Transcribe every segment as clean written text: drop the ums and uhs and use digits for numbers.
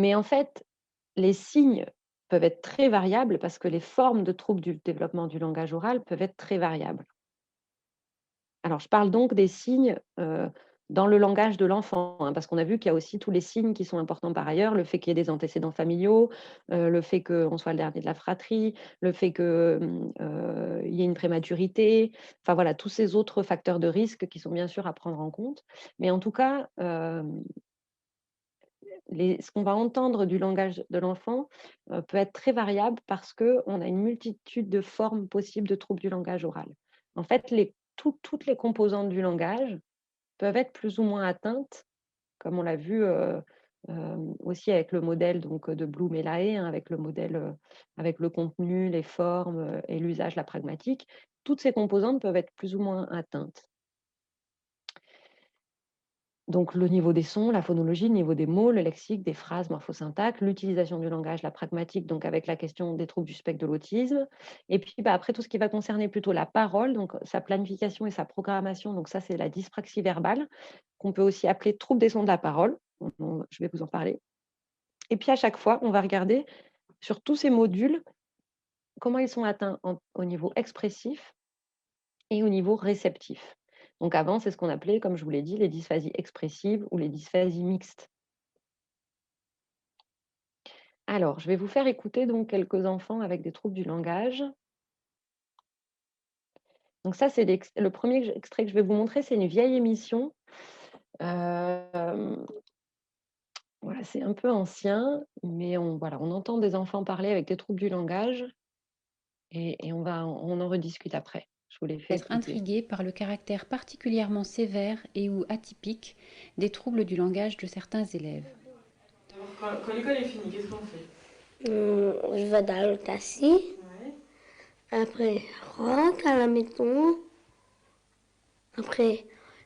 Mais en fait, les signes peuvent être très variables parce que les formes de troubles du développement du langage oral peuvent être très variables. Alors, je parle donc des signes, dans le langage de l'enfant, hein, parce qu'on a vu qu'il y a aussi tous les signes qui sont importants par ailleurs, le fait qu'il y ait des antécédents familiaux, le fait qu'on soit le dernier de la fratrie, le fait que, il y ait une prématurité, enfin voilà, tous ces autres facteurs de risque qui sont bien sûr à prendre en compte. Mais en tout cas, ce qu'on va entendre du langage de l'enfant, peut être très variable parce qu'on a une multitude de formes possibles de troubles du langage oral. En fait, toutes les composantes du langage peuvent être plus ou moins atteintes, comme on l'a vu, aussi avec le modèle donc, de Bloom et Lahaye, hein, avec le modèle, avec le contenu, les formes, et l'usage, la pragmatique. Toutes ces composantes peuvent être plus ou moins atteintes. Donc le niveau des sons, la phonologie, le niveau des mots, le lexique, des phrases, morphosyntaxe, l'utilisation du langage, la pragmatique, donc avec la question des troubles du spectre de l'autisme. Et puis, bah, après tout ce qui va concerner plutôt la parole, donc sa planification et sa programmation, donc ça c'est la dyspraxie verbale, qu'on peut aussi appeler trouble des sons de la parole. Je vais vous en parler. Et puis à chaque fois, on va regarder sur tous ces modules, comment ils sont atteints au niveau expressif et au niveau réceptif. Donc avant, c'est ce qu'on appelait, comme je vous l'ai dit, les dysphasies expressives ou les dysphasies mixtes. Alors, je vais vous faire écouter donc quelques enfants avec des troubles du langage. Donc ça, c'est le premier extrait que je vais vous montrer, c'est une vieille émission. Hem, voilà, c'est un peu ancien, mais voilà, on entend des enfants parler avec des troubles du langage et on en rediscute après. Je vous les fais Être écouter. intrigué par le caractère particulièrement sévère et ou atypique des troubles du langage de certains élèves. Quand l'école est finie, qu'est-ce qu'on fait? Je vais dans le taxi. Ouais. Après, je rentre à la maison. Après,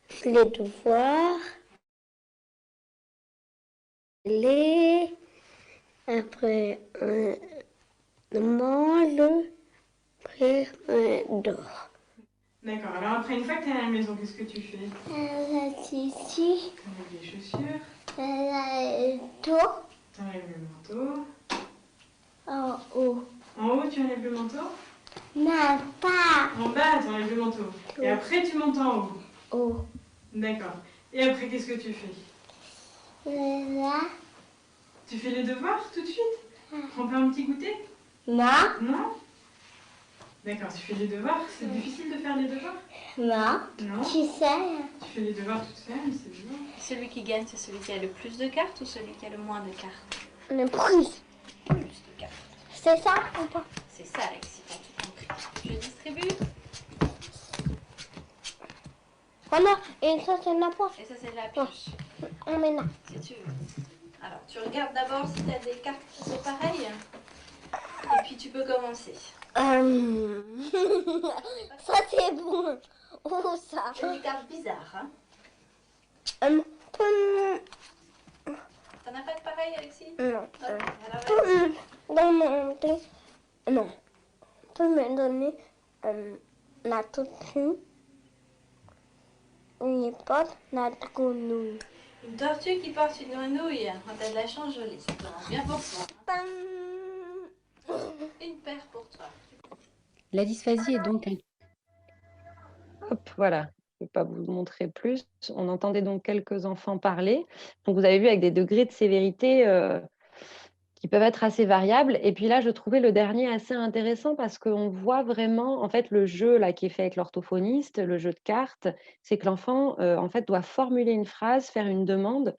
je fais les devoirs. Les. Après, on mange. Après, on dort. D'accord, alors après, une fois que tu es à la maison, qu'est-ce que tu fais? Ici, T'enlèves les chaussures, tout t'enlèves le manteau. en haut. En haut, tu enlèves le manteau. Non, pas En bas, t'enlèves le manteau. Et après, tu montes en haut. haut. D'accord. Et après, qu'est-ce que tu fais? Là, Tu fais les devoirs tout de suite? Prends pas un petit goûter? non, Non? D'accord, tu fais les devoirs. C'est difficile de faire les devoirs? non. Non? Tu sais, Tu fais les devoirs toute seule, c'est bien. Celui qui gagne, c'est celui qui a le plus de cartes ou celui qui a le moins de cartes? on est prise. Plus de cartes. C'est ça ou pas? C'est ça, Alexis, t'as tout compris. Je distribue. Oh non, et ça c'est la poche. Et ça, c'est de la pioche, On met là. si tu veux. Alors, tu regardes d'abord si t'as des cartes qui sont pareilles. Et puis, tu peux commencer. Ça c'est bon. Oh ça. C'est des cartes bizarres, hein? Hum, hum, T'en as pas de pareil, Alexis? non. Ok, alors vas-y. Dans mon thé. Non. Tu peux me donner la tortue, une pote, la grenouille. Une tortue qui porte une grenouille. Quand t'as de la chance, jolie. Ça commence bien pour toi. Une paire pour toi. La dysphasie est donc un Hop, voilà, je ne vais pas vous montrer plus. On entendait donc quelques enfants parler. Donc vous avez vu avec des degrés de sévérité, qui peuvent être assez variables et puis là, je trouvais le dernier assez intéressant parce qu'on voit vraiment, en fait, le jeu là qui est fait avec l'orthophoniste, le jeu de cartes, c'est que l'enfant, en fait, doit formuler une phrase, faire une demande,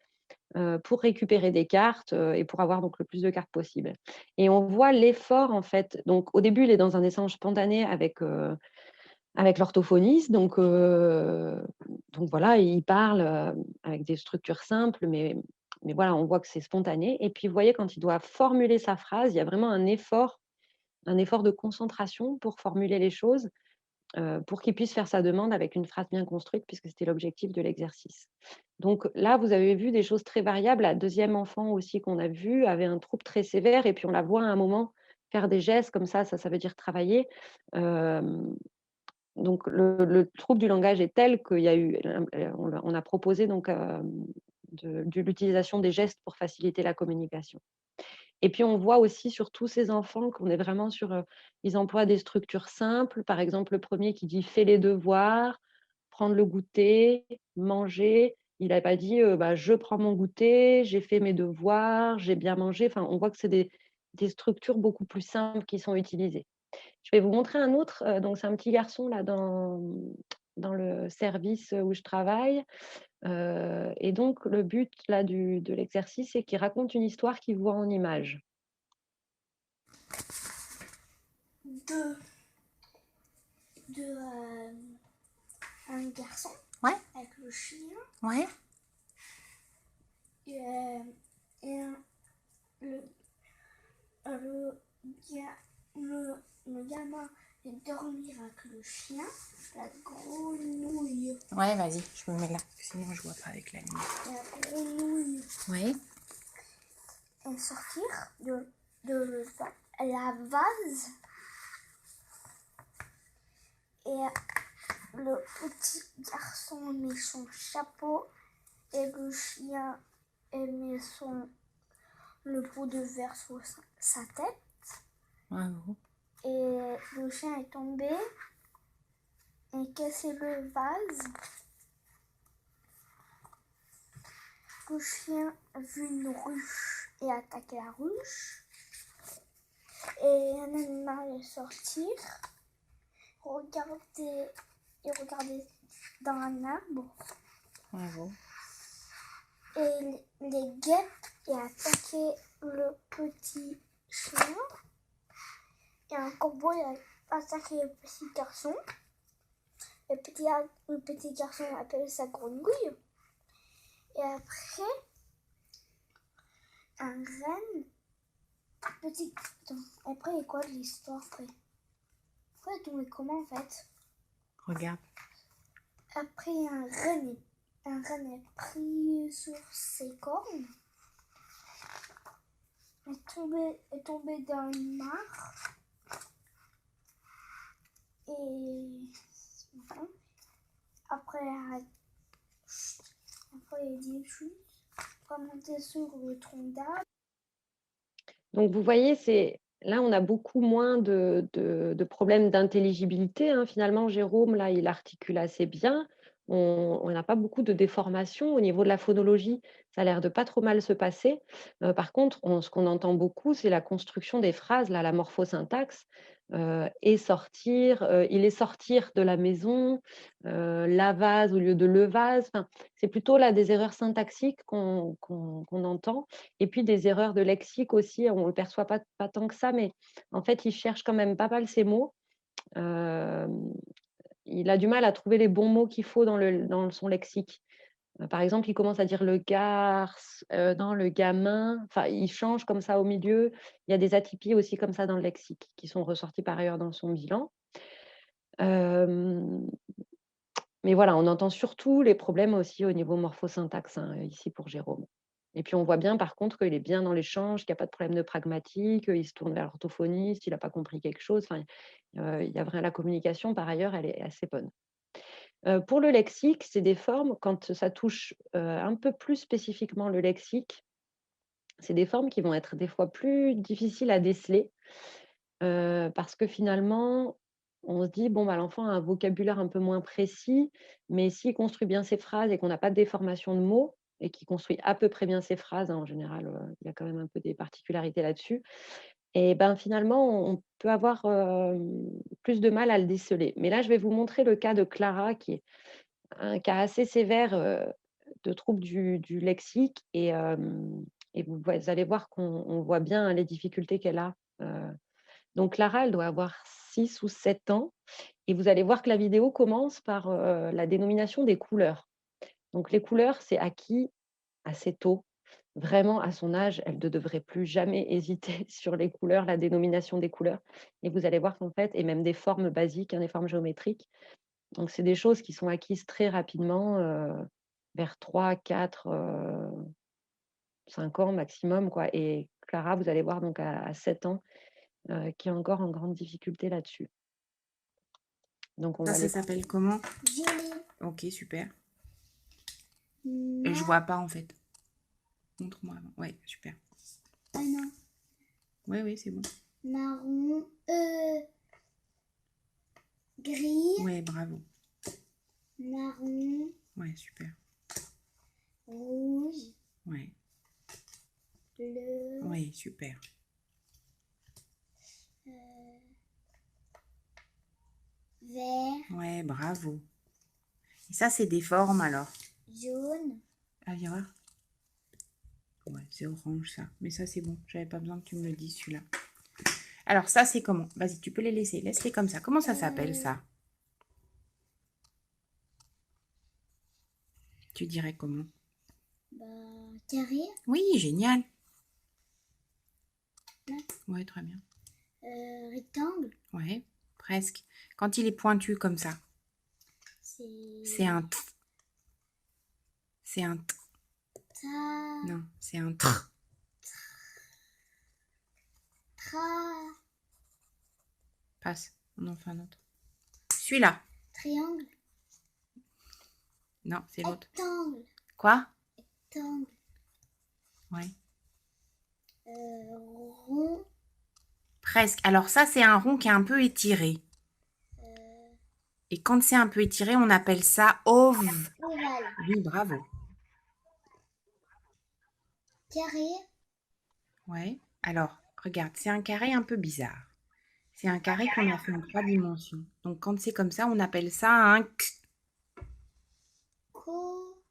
pour récupérer des cartes, et pour avoir donc le plus de cartes possible et on voit l'effort, en fait. Donc au début, il est dans un échange spontané avec l'orthophoniste, donc voilà, il parle, avec des structures simples, mais voilà, on voit que c'est spontané et puis vous voyez quand il doit formuler sa phrase, il y a vraiment un effort de concentration pour formuler les choses, pour qu'il puisse faire sa demande avec une phrase bien construite puisque c'était l'objectif de l'exercice. Donc là, vous avez vu des choses très variables. La deuxième enfant aussi qu'on a vue avait un trouble très sévère et puis on la voit à un moment faire des gestes comme ça veut dire travailler. Hem donc le trouble du langage est tel qu'il y a eu on a proposé donc, de l'utilisation des gestes pour faciliter la communication. Et puis, on voit aussi sur tous ces enfants qu'on est vraiment sur, ils emploient des structures simples. Par exemple, le premier qui dit: «Fais les devoirs, prendre le goûter, manger». Il n'a pas dit, bah: «Je prends mon goûter, j'ai fait mes devoirs, j'ai bien mangé». Enfin, on voit que c'est des structures beaucoup plus simples qui sont utilisées. Je vais vous montrer un autre, donc c'est un petit garçon là dans le service où je travaille, et donc le but là de l'exercice, c'est qu'il raconte une histoire qu'il voit en images. De, un garçon Ouais, avec le chien ouais. et le, le gamin est dormir avec le chien, la grenouille. Ouais, vas-y, je me mets là. Sinon, je vois pas avec la lumière. La grenouille Ouais. est sortir de la vase et le petit garçon met son chapeau et le chien met le pot de verre sur sa tête. Bravo. Et le chien est tombé et cassé le vase. Le chien a vu une ruche et a attaqué la ruche. Et un animal est sorti, regardait dans un arbre. Bravo. Et les guêpes et a attaqué le petit chien. Et un corbeau a attaqué le petit garçon. Le petit garçon appelle sa grenouille. Et après, un renne. Après, il y a quoi de l'histoire après? Après, elle est tombée comment en fait? Regarde. Après, un renne est pris sur ses cornes. Est tombé dans une mare. Et voilà. Après, il dit chut, pour monter sur le tronc d'arbre. Donc vous voyez, là, on a beaucoup moins de problèmes d'intelligibilité, hein. Finalement, Jérôme, là, il articule assez bien. On n'a pas beaucoup de déformations au niveau de la phonologie. Ça a l'air de pas trop mal se passer. Par contre, ce qu'on entend beaucoup, c'est la construction des phrases, là, la morphosyntaxe. Et sortir, il est sortir de la maison, la vase au lieu de le vase. Enfin, c'est plutôt là des erreurs syntaxiques qu'on entend. Et puis des erreurs de lexique aussi, on ne le perçoit pas tant que ça, mais en fait, il cherche quand même pas mal ses mots. Il a du mal à trouver les bons mots qu'il faut dans son lexique. Par exemple, il commence à dire le garce, non, le gamin, enfin, il change comme ça au milieu. Il y a des atypies aussi comme ça dans le lexique qui sont ressorties par ailleurs dans son bilan. Mais voilà, on entend surtout les problèmes aussi au niveau morphosyntaxe, hein, ici pour Jérôme. Et puis on voit bien par contre qu'il est bien dans l'échange, qu'il n'y a pas de problème de pragmatique, il se tourne vers l'orthophoniste, il n'a pas compris quelque chose. Enfin, il y a la communication, par ailleurs, elle est assez bonne. Pour le lexique, c'est des formes, quand ça touche un peu plus spécifiquement le lexique, c'est des formes qui vont être des fois plus difficiles à déceler, parce que finalement, on se dit: «Bon, bah, l'enfant a un vocabulaire un peu moins précis, mais s'il construit bien ses phrases et qu'on n'a pas de déformation de mots et qu'il construit à peu près bien ses phrases», hein, en général, il y a quand même un peu des particularités là-dessus, et ben, finalement, on peut avoir, plus de mal à le déceler. Mais là, je vais vous montrer le cas de Clara qui est un cas assez sévère, de trouble du lexique, et vous allez voir qu'on voit bien les difficultés qu'elle a. Donc Clara, elle doit avoir 6 ou 7 ans, et vous allez voir que la vidéo commence par, la dénomination des couleurs. Donc les couleurs, c'est acquis assez tôt. Vraiment, à son âge, elle ne devrait plus jamais hésiter sur les couleurs, la dénomination des couleurs, et vous allez voir qu'en fait, et même des formes basiques, hein, des formes géométriques, donc c'est des choses qui sont acquises très rapidement, vers 3, 4, 5 ans maximum, quoi, et Clara, vous allez voir donc à 7 ans, qui est encore en grande difficulté là-dessus. Donc on va Ça s'appelle comment? Julie. Ok, super. Ma- Je vois pas en fait. Montre-moi avant. Ouais, super. Ah non. Ouais, oui, c'est bon. Marron. Gris. Ouais, bravo. Marron. Ouais, super. Rouge. Ouais, Bleu. ouais, super. Vert. Ouais, bravo. Et ça, c'est des formes alors. Jaune. Ah, viens voir. Ouais, c'est orange ça. Mais ça, c'est bon. J'avais pas besoin que tu me le dises celui-là. Alors, ça, c'est comment? Vas-y, tu peux les laisser. Laisse-les comme ça. Comment ça s'appelle ça? Tu dirais comment? Bah, carré. Oui, génial. Ouais. Ouais, très bien. Rectangle. Ouais, presque. Quand il est pointu comme ça, c'est un t. C'est un t. Ta. Non, c'est un tr. Tra. Passe. On en fait un autre. Celui-là. Triangle. Non, c'est l'autre. Rectangle. Quoi? Rectangle. Ouais. Rond. Presque. Alors ça, c'est un rond qui est un peu étiré. Et quand c'est un peu étiré, on appelle ça ovale. Ovale. Oui, bravo. Carré. Ouais. Alors, regarde, c'est un carré un peu bizarre. C'est un carré qu'on a fait en 3 dimensions. Donc, quand c'est comme ça, on appelle ça un Q. Co.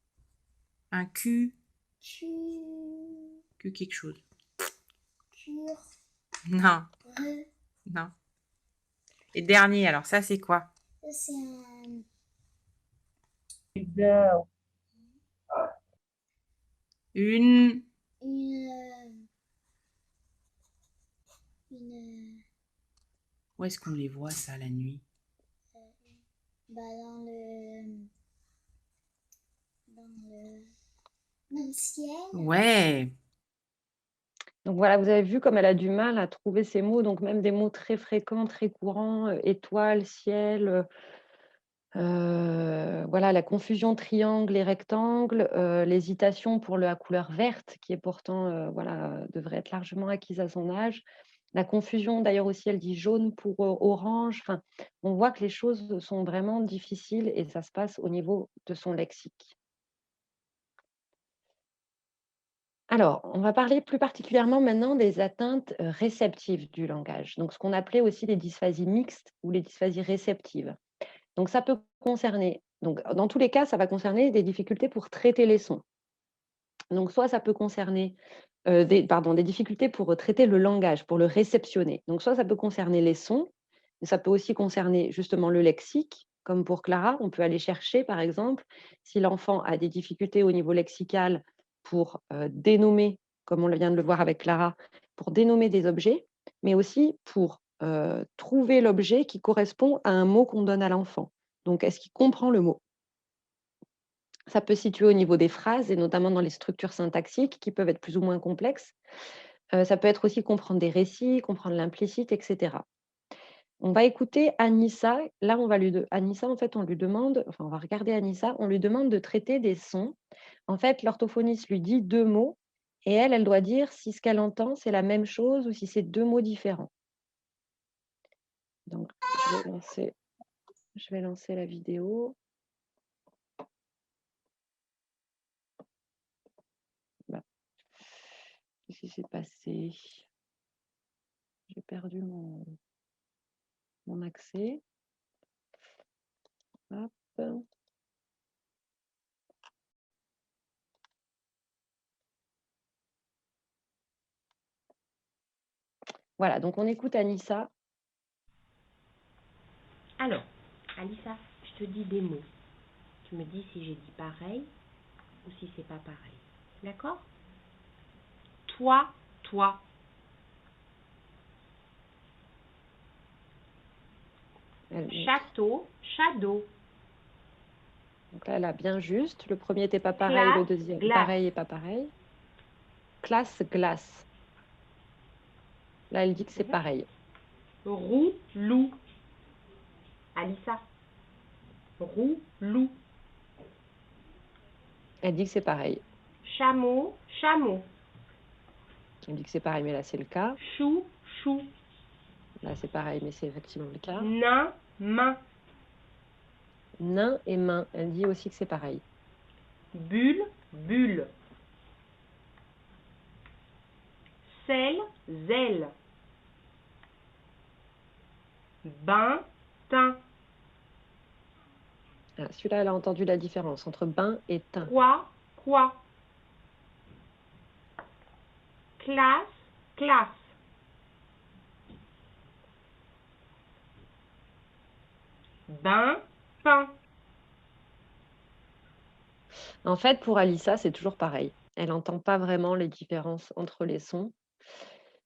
Un Q. Cu. Q quelque chose. Cure. Non, Re. non. Et dernier, alors ça, c'est quoi? Ça, c'est un. Une... Une. Une. Où est-ce qu'on les voit, ça, la nuit? Bah, dans le. Dans le. Dans le ciel. Ouais. Donc voilà, vous avez vu comme elle a du mal à trouver ces mots, donc même des mots très fréquents, très courants, étoile, ciel, voilà, la confusion triangle et rectangle, l'hésitation pour la couleur verte qui est pourtant, voilà, devrait être largement acquise à son âge. La confusion d'ailleurs aussi, elle dit jaune pour, orange. Enfin, on voit que les choses sont vraiment difficiles et ça se passe au niveau de son lexique. Alors, on va parler plus particulièrement maintenant des atteintes, réceptives du langage, donc ce qu'on appelait aussi les dysphasies mixtes ou les dysphasies réceptives. Donc ça peut concerner donc dans tous les cas, ça va concerner des difficultés pour traiter les sons. Donc soit ça peut concerner, des difficultés pour, traiter le langage, pour le réceptionner. Donc soit ça peut concerner les sons, mais ça peut aussi concerner justement le lexique, comme pour Clara. On peut aller chercher, par exemple, si l'enfant a des difficultés au niveau lexical pour, dénommer, comme on vient de le voir avec Clara, pour dénommer des objets, mais aussi pour, trouver l'objet qui correspond à un mot qu'on donne à l'enfant. Donc est-ce qu'il comprend le mot? Ça peut se situer au niveau des phrases et notamment dans les structures syntaxiques qui peuvent être plus ou moins complexes. Ça peut être aussi comprendre des récits, comprendre l'implicite et cetera. On va écouter Anissa. Là, on va Anissa, en fait, on lui demande enfin, on va regarder Anissa, on lui demande de traiter des sons. En fait, l'orthophoniste lui dit 2 mots et elle doit dire si ce qu'elle entend, c'est la même chose ou si c'est 2 mots différents. Donc je vais lancer la vidéo. Bah, qu'est-ce qui s'est passé? J'ai perdu mon accès. Hop. Voilà, donc on écoute Anissa. Alors, Alissa, je te dis des mots. Tu me dis si j'ai dit pareil ou si c'est pas pareil. D'accord? Toi, toi. Château, shadow. Donc là, elle a bien juste. Le premier n'était pas pareil, le Classe, deuxième glace. pareil et pas pareil. Classe, glace. Là, elle dit que c'est pareil. Roux, loup. Alissa. Roux, loup. Elle dit que c'est pareil. chameau, chameau. On dit que c'est pareil, mais là, c'est le cas. Chou, chou. Là, c'est pareil, mais c'est effectivement le cas. Nain, main. Nain et main, elle dit aussi que c'est pareil. Bulle, bulle. Sel, zèle. Bain, teint. Ah, celui-là, elle a entendu la différence entre bain et teint. Quoi. Classe, classe. Bain, pain. En fait, pour Alissa, c'est toujours pareil. Elle n'entend pas vraiment les différences entre les sons.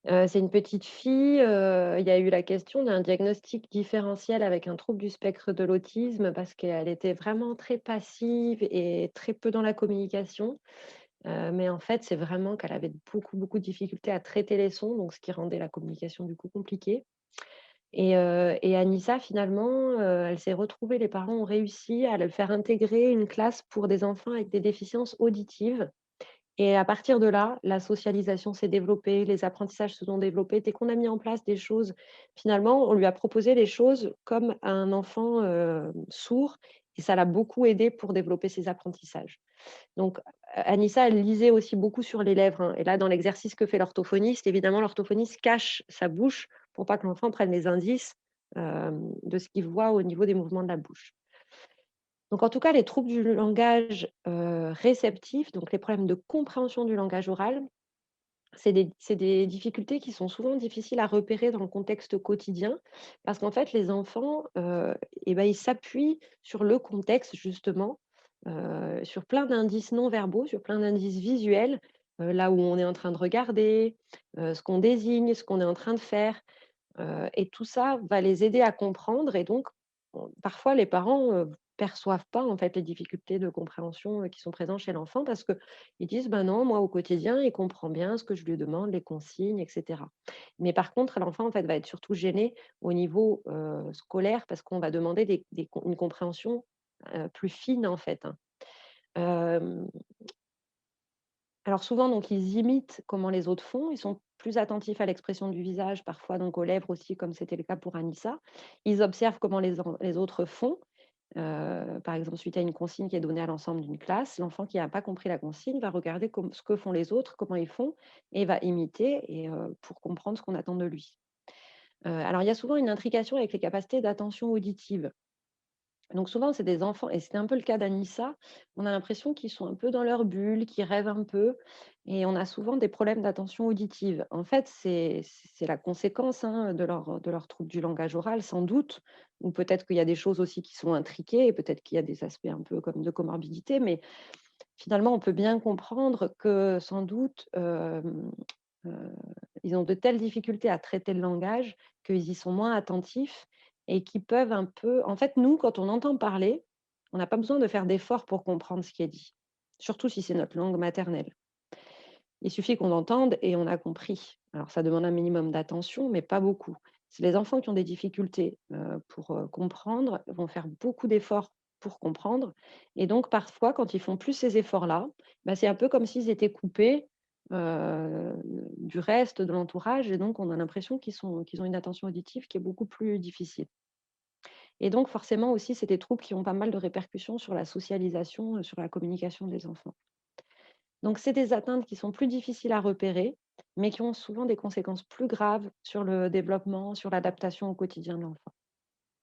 C'est une petite fille, il y a eu la question d'un diagnostic différentiel avec un trouble du spectre de l'autisme parce qu'elle était vraiment très passive et très peu dans la communication. Mais en fait, c'est vraiment qu'elle avait beaucoup, beaucoup de difficultés à traiter les sons, donc ce qui rendait la communication du coup compliquée. Et Anissa finalement, elle s'est retrouvée les parents ont réussi à le faire intégrer une classe pour des enfants avec des déficiences auditives et à partir de là, la socialisation s'est développée, les apprentissages se sont développés. Dès qu'on a mis en place des choses, finalement, on lui a proposé les choses comme à un enfant, sourd et ça l'a beaucoup aidé pour développer ses apprentissages. Donc, Anissa, elle lisait aussi beaucoup sur les lèvres, hein et là, dans l'exercice que fait l'orthophoniste, évidemment, l'orthophoniste cache sa bouche pour pas que l'enfant prenne les indices, de ce qu'il voit au niveau des mouvements de la bouche. Donc en tout cas, les troubles du langage, réceptif, donc les problèmes de compréhension du langage oral, c'est des difficultés qui sont souvent difficiles à repérer dans le contexte quotidien parce qu'en fait, les enfants, et ben, ils s'appuient sur le contexte justement, sur plein d'indices non verbaux, sur plein d'indices visuels, là où on est en train de regarder, ce qu'on désigne, ce qu'on est en train de faire. Et tout ça va les aider à comprendre et donc parfois les parents, perçoivent pas en fait les difficultés de compréhension, qui sont présentes chez l'enfant parce qu'ils disent: «Ben non, moi au quotidien, il comprend bien ce que je lui demande, les consignes et cetera». Mais par contre, l'enfant en fait va être surtout gêné au niveau, scolaire parce qu'on va demander une compréhension, plus fine en fait, hein. Hem alors souvent, donc, ils imitent comment les autres font. Ils sont plus attentifs à l'expression du visage, parfois donc aux lèvres aussi, comme c'était le cas pour Anissa. Ils observent comment les autres font. Par exemple, suite à une consigne qui est donnée à l'ensemble d'une classe, l'enfant qui n'a pas compris la consigne va regarder ce que font les autres, comment ils font, et va imiter pour comprendre ce qu'on attend de lui. Alors, il y a souvent une intrication avec les capacités d'attention auditive. Donc souvent, c'est des enfants et c'était un peu le cas d'Anissa. On a l'impression qu'ils sont un peu dans leur bulle, qu'ils rêvent un peu et on a souvent des problèmes d'attention auditive. En fait, c'est la conséquence, hein, de leur trouble du langage oral sans doute ou peut-être qu'il y a des choses aussi qui sont intriquées et peut-être qu'il y a des aspects un peu comme de comorbidité, mais finalement, on peut bien comprendre que sans doute, heu, ils ont de telles difficultés à traiter le langage qu'ils y sont moins attentifs et qui peuvent un peu en fait, nous, quand on entend parler, on n'a pas besoin de faire d'efforts pour comprendre ce qui est dit, surtout si c'est notre langue maternelle. Il suffit qu'on entende et on a compris. Alors ça demande un minimum d'attention, mais pas beaucoup. C'est les enfants qui ont des difficultés, pour, comprendre, vont faire beaucoup d'efforts pour comprendre et donc parfois, quand ils font plus ces efforts-là, bah, c'est un peu comme s'ils étaient coupés, heu, du reste de l'entourage et donc on a l'impression qu'ils ont une attention auditive qui est beaucoup plus difficile et donc forcément aussi, c'est des troubles qui ont pas mal de répercussions sur la socialisation, sur la communication des enfants. Donc, c'est des atteintes qui sont plus difficiles à repérer, mais qui ont souvent des conséquences plus graves sur le développement, sur l'adaptation au quotidien de l'enfant.